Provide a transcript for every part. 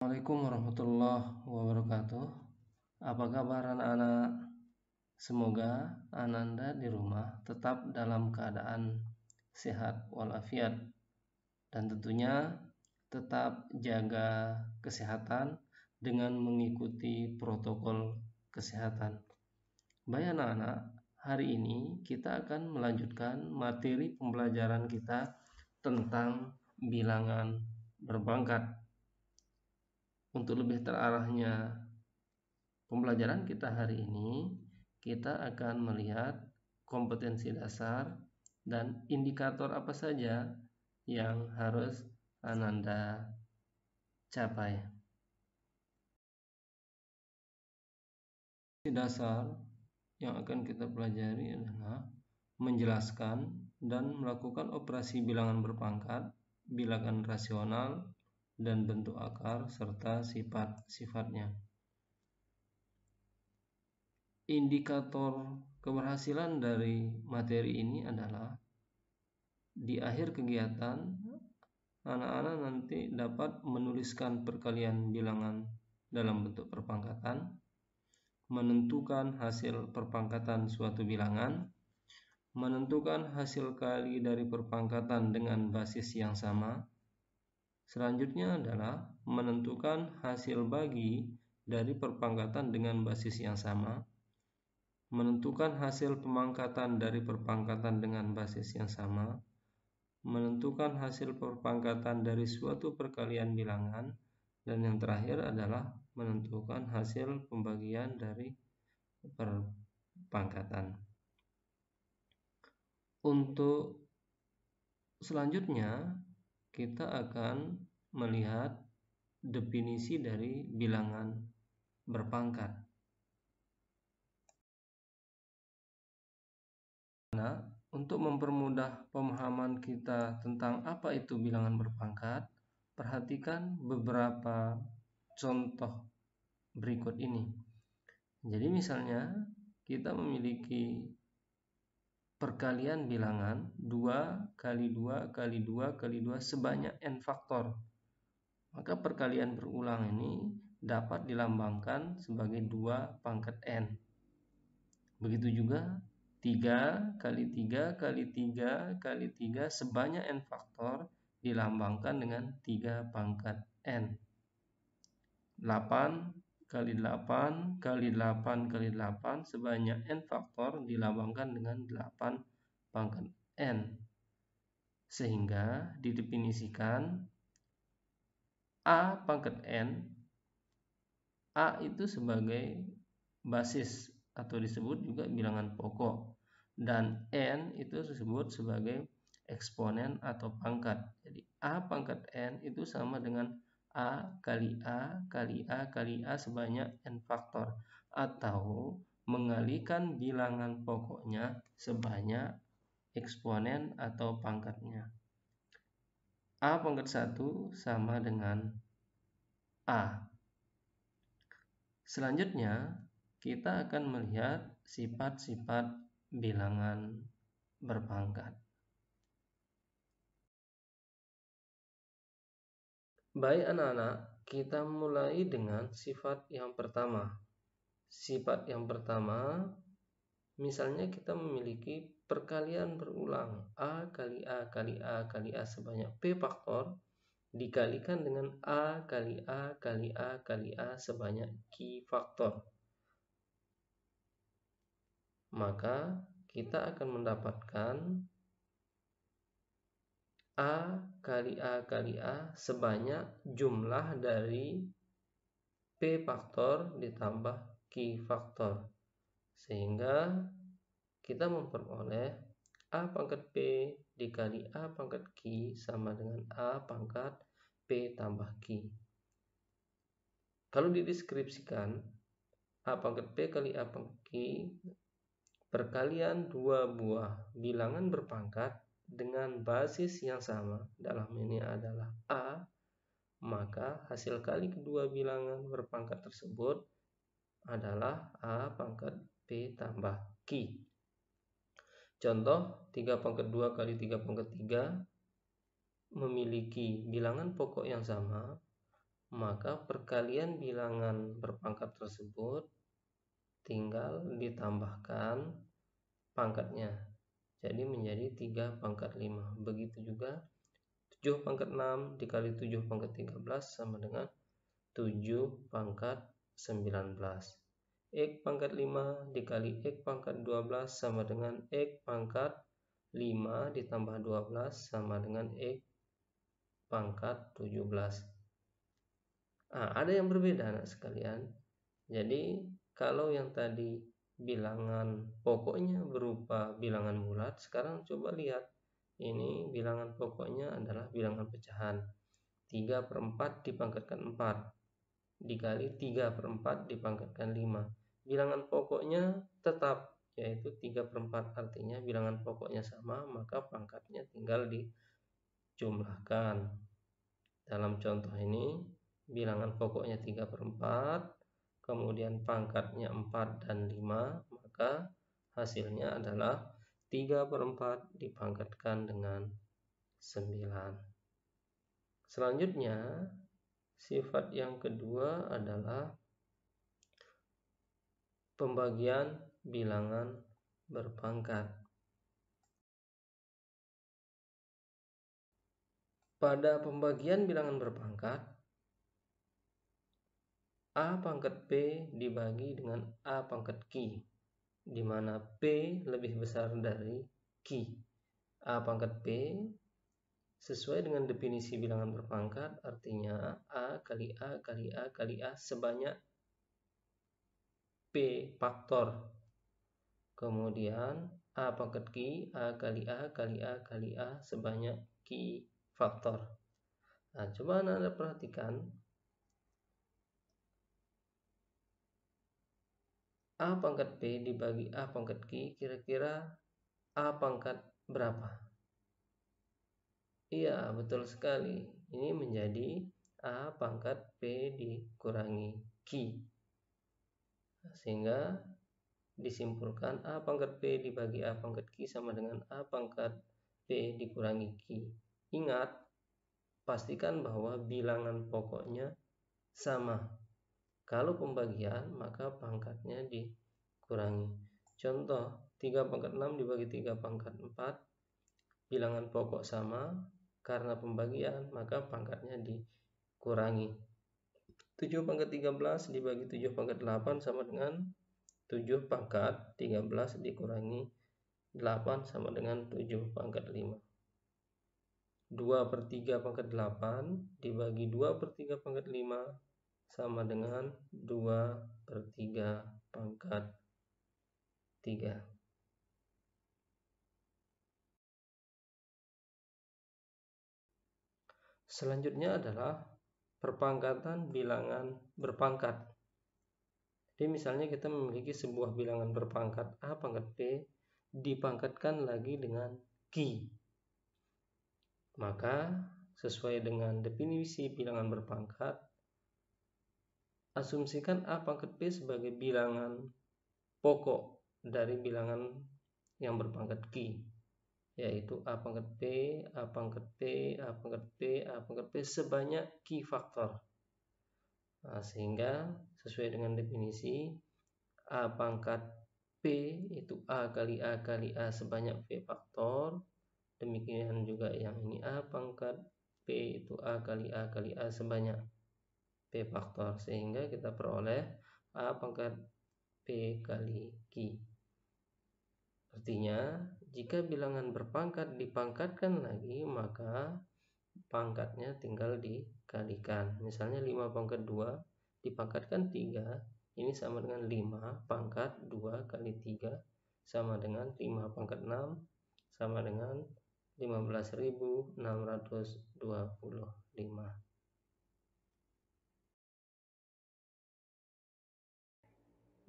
Assalamualaikum warahmatullahi wabarakatuh. Apa kabar anak-anak? Semoga Ananda di rumah tetap dalam keadaan sehat walafiat dan tentunya tetap jaga kesehatan dengan mengikuti protokol kesehatan. Baik anak-anak, hari ini kita akan melanjutkan materi pembelajaran kita tentang bilangan berpangkat. Untuk lebih terarahnya pembelajaran kita hari ini, kita akan melihat kompetensi dasar dan indikator apa saja yang harus Ananda capai. Dasar yang akan kita pelajari adalah menjelaskan dan melakukan operasi bilangan berpangkat, bilangan rasional, dan bentuk akar serta sifat-sifatnya. Indikator keberhasilan dari materi ini adalah di akhir kegiatan anak-anak nanti dapat menuliskan perkalian bilangan dalam bentuk perpangkatan, menentukan hasil perpangkatan suatu bilangan, menentukan hasil kali dari perpangkatan dengan basis yang sama. Selanjutnya adalah menentukan hasil bagi dari perpangkatan dengan basis yang sama, menentukan hasil pemangkatan dari perpangkatan dengan basis yang sama, menentukan hasil perpangkatan dari suatu perkalian bilangan, dan yang terakhir adalah menentukan hasil pembagian dari perpangkatan. Untuk selanjutnya kita akan melihat definisi dari bilangan berpangkat. Nah, untuk mempermudah pemahaman kita tentang apa itu bilangan berpangkat, perhatikan beberapa contoh berikut ini. Jadi misalnya kita memiliki perkalian bilangan 2 kali 2 kali 2 kali 2 sebanyak n faktor. Maka perkalian berulang ini dapat dilambangkan sebagai 2 pangkat n. Begitu juga 3 kali 3 kali 3 kali 3 sebanyak n faktor dilambangkan dengan 3 pangkat n. 8 kali 8 kali 8 kali 8 sebanyak n faktor dilambangkan dengan 8 pangkat n. Sehingga didefinisikan A pangkat n, A itu sebagai basis atau disebut juga bilangan pokok, dan n itu disebut sebagai eksponen atau pangkat. Jadi A pangkat n itu sama dengan A kali A kali A kali A sebanyak n faktor, atau mengalikan bilangan pokoknya sebanyak eksponen atau pangkatnya. A pangkat 1 sama dengan A. Selanjutnya kita akan melihat sifat-sifat bilangan berpangkat. Baik anak-anak, kita mulai dengan sifat yang pertama. Sifat yang pertama, misalnya kita memiliki perkalian berulang A kali A kali A kali A sebanyak P faktor dikalikan dengan A kali A kali A kali A sebanyak Q faktor. Maka kita akan mendapatkan A kali A kali A sebanyak jumlah dari P faktor ditambah Q faktor. Sehingga kita memperoleh A pangkat P dikali A pangkat Q sama dengan A pangkat P tambah Q. Kalau dideskripsikan A pangkat P kali A pangkat Q, perkalian dua buah bilangan berpangkat dengan basis yang sama, dalam ini adalah A, maka hasil kali kedua bilangan berpangkat tersebut adalah A pangkat P tambah Q. Contoh 3 pangkat 2 kali 3 pangkat 3 memiliki bilangan pokok yang sama, maka perkalian bilangan berpangkat tersebut tinggal ditambahkan pangkatnya, jadi menjadi 3 pangkat 5. Begitu juga 7 pangkat 6 dikali 7 pangkat 13 sama dengan 7 pangkat 19. X pangkat 5 dikali X pangkat 12 sama dengan X pangkat 5 ditambah 12 sama dengan X pangkat 17. Ada yang berbeda anak sekalian. Jadi kalau yang tadi bilangan pokoknya berupa bilangan bulat, sekarang coba lihat. Ini bilangan pokoknya adalah bilangan pecahan. 3/4 dipangkatkan 4 dikali 3/4 dipangkatkan 5. Bilangan pokoknya tetap, yaitu 3/4, artinya bilangan pokoknya sama, maka pangkatnya tinggal dijumlahkan. Dalam contoh ini, bilangan pokoknya 3/4, kemudian pangkatnya 4 dan 5, maka hasilnya adalah 3/4 dipangkatkan dengan 9. Selanjutnya, sifat yang kedua adalah pembagian bilangan berpangkat. Pada pembagian bilangan berpangkat, A pangkat P dibagi dengan A pangkat Q, di mana P lebih besar dari Q. A pangkat P sesuai dengan definisi bilangan berpangkat, artinya A kali A kali A kali A sebanyak P faktor. Kemudian A pangkat Q, A kali A kali A kali A sebanyak Q faktor. Nah, coba Anda perhatikan. A pangkat P dibagi A pangkat Q, kira-kira A pangkat berapa? Iya, betul sekali. Ini menjadi A pangkat P dikurangi Q. Sehingga disimpulkan A pangkat P dibagi A pangkat Q sama dengan A pangkat P dikurangi Q. Ingat, pastikan bahwa bilangan pokoknya sama. Kalau pembagian, maka pangkatnya dikurangi. Contoh, 3 pangkat 6 dibagi 3 pangkat 4, bilangan pokok sama, karena pembagian, maka pangkatnya dikurangi. 7 pangkat 13 dibagi 7 pangkat 8 sama dengan 7 pangkat 13 dikurangi 8 sama dengan 7 pangkat 5. 2/3 pangkat 8 dibagi 2/3 pangkat 5 sama dengan 2/3 pangkat 3. Selanjutnya adalah perpangkatan bilangan berpangkat. Jadi misalnya kita memiliki sebuah bilangan berpangkat A pangkat P dipangkatkan lagi dengan Q. Maka sesuai dengan definisi bilangan berpangkat, asumsikan A pangkat P sebagai bilangan pokok dari bilangan yang berpangkat Q, yaitu A pangkat P, A pangkat P, A pangkat P, A pangkat P sebanyak Q faktor. Nah, sehingga sesuai dengan definisi, A pangkat P itu A kali A kali A sebanyak P faktor. Demikian juga yang ini, A pangkat P itu A kali A kali A sebanyak P faktor, sehingga kita peroleh A pangkat P kali Q. Artinya, jika bilangan berpangkat dipangkatkan lagi, maka pangkatnya tinggal dikalikan. Misalnya 5 pangkat 2 dipangkatkan 3, ini sama dengan 5 pangkat 2 kali 3 sama dengan 5 pangkat 6 sama dengan 15.625.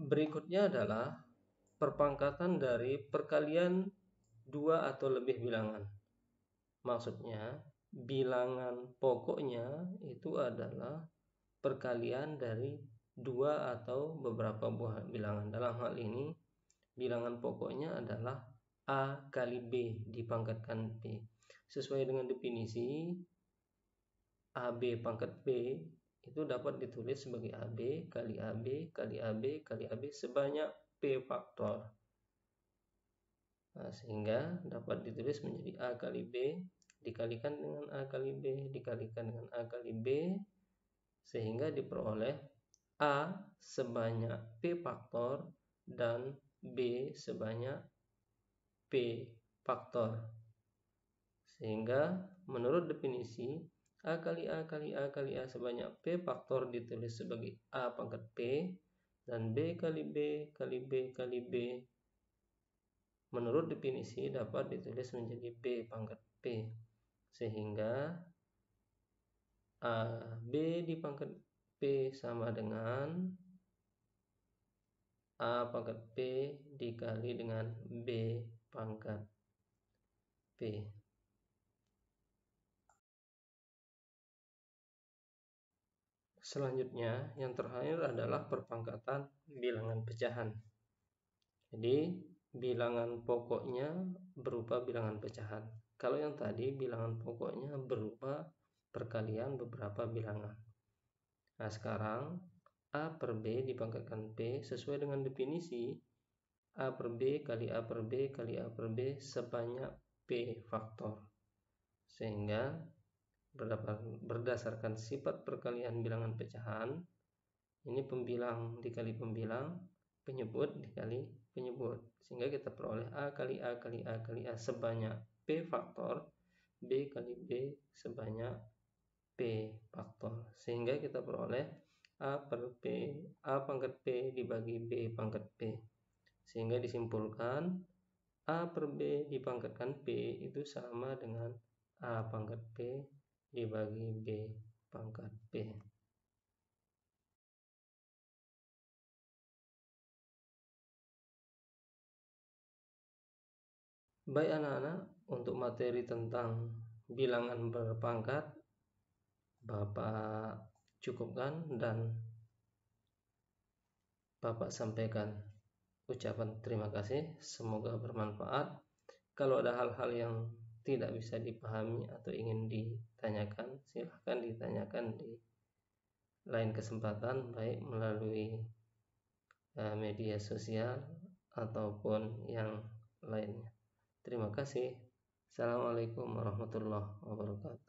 Berikutnya adalah perpangkatan dari perkalian 2 atau lebih bilangan. Maksudnya, bilangan pokoknya itu adalah perkalian dari 2 atau beberapa buah bilangan. Dalam hal ini, bilangan pokoknya adalah A kali B dipangkatkan P. Sesuai dengan definisi, AB pangkat P itu dapat ditulis sebagai AB kali AB kali AB kali AB sebanyak P faktor. Nah, sehingga dapat ditulis menjadi A kali B dikalikan dengan A kali B dikalikan dengan A kali B, sehingga diperoleh A sebanyak P faktor dan B sebanyak P faktor. Sehingga menurut definisi A kali A kali A kali A sebanyak P faktor ditulis sebagai A pangkat P, dan B kali B kali B kali B menurut definisi dapat ditulis menjadi B pangkat P. Sehingga AB di pangkat P sama dengan A pangkat P dikali dengan B pangkat P. Selanjutnya, yang terakhir adalah perpangkatan bilangan pecahan. Jadi, bilangan pokoknya berupa bilangan pecahan. Kalau yang tadi bilangan pokoknya berupa perkalian beberapa bilangan. Nah, sekarang A per B dipangkatkan P sesuai dengan definisi A per B kali A per B kali A per B sebanyak P faktor. Sehingga berdasarkan sifat perkalian bilangan pecahan, ini pembilang dikali pembilang, penyebut dikali penyebut, sehingga kita peroleh A kali A kali A kali A sebanyak P faktor, B kali B sebanyak P faktor, sehingga kita peroleh A per P, A pangkat P dibagi B pangkat P, sehingga disimpulkan A per B dipangkatkan P itu sama dengan A pangkat P dibagi B pangkat P. Baik anak-anak, untuk materi tentang bilangan berpangkat Bapak cukupkan dan Bapak sampaikan ucapan terima kasih. Semoga bermanfaat. Kalau ada hal-hal yang tidak bisa dipahami atau ingin ditanyakan, silahkan ditanyakan di lain kesempatan, baik melalui media sosial ataupun yang lainnya. Terima kasih. Assalamualaikum warahmatullahi wabarakatuh.